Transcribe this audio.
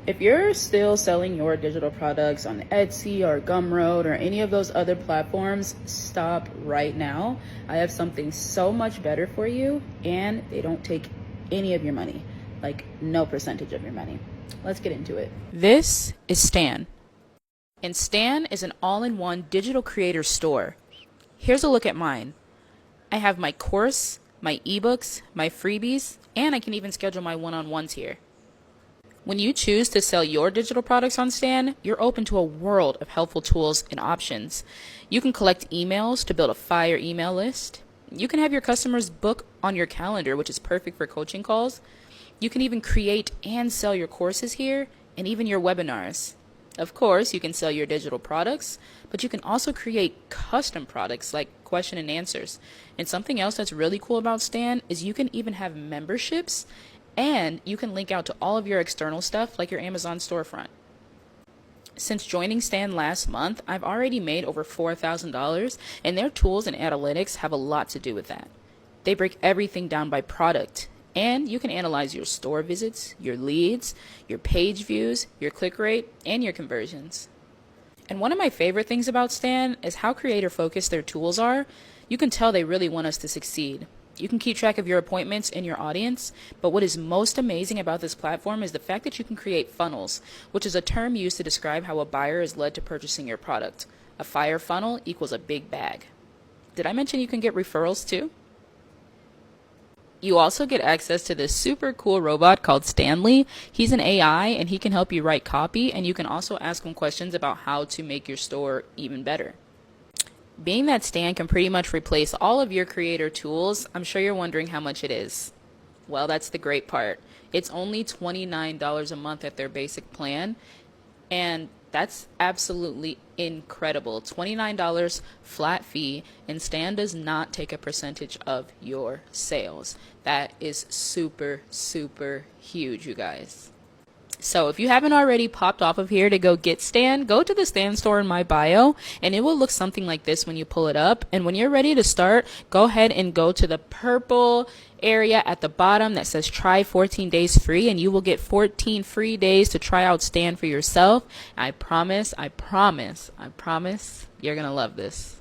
If you're still selling your digital products on Etsy or Gumroad or any of those other platforms, stop right now. I have something so much better for you, and they don't take any of your money, like no percentage of your money. Let's get into it. This is Stan. And Stan is an all-in-one digital creator store. Here's a look at mine. I have my course, my ebooks, my freebies, and I can even schedule my one-on-ones here. When you choose to sell your digital products on Stan, you're open to a world of helpful tools and options. You can collect emails to build a fire email list. You can have your customers book on your calendar, which is perfect for coaching calls. You can even create and sell your courses here, and even your webinars. Of course, you can sell your digital products, but you can also create custom products like question and answers. And something else that's really cool about Stan is you can even have memberships, and you can link out to all of your external stuff like your Amazon storefront. Since joining Stan last month, I've already made over $4,000, and their tools and analytics have a lot to do with that. They break everything down by product, and you can analyze your store visits, your leads, your page views, your click rate, and your conversions. And one of my favorite things about Stan is how creator focused their tools are. You can tell they really want us to succeed. You can keep track of your appointments and your audience, but what is most amazing about this platform is the fact that you can create funnels, which is a term used to describe how a buyer is led to purchasing your product. A fire funnel equals a big bag. Did I mention you can get referrals too? You also get access to this super cool robot called Stanley. He's an AI and he can help you write copy, and you can also ask him questions about how to make your store even better. Being that Stan can pretty much replace all of your creator tools, I'm sure you're wondering how much it is. Well, that's the great part. It's only $29 a month at their basic plan, and that's absolutely incredible. $29 flat fee, and Stan does not take a percentage of your sales. That is super, super huge, you guys. So if you haven't already popped off of here to go get Stan, go to the Stan store in my bio, and it will look something like this when you pull it up. And when you're ready to start, go ahead and go to the purple area at the bottom that says try 14 days free, and you will get 14 free days to try out Stan for yourself. I promise, you're gonna love this.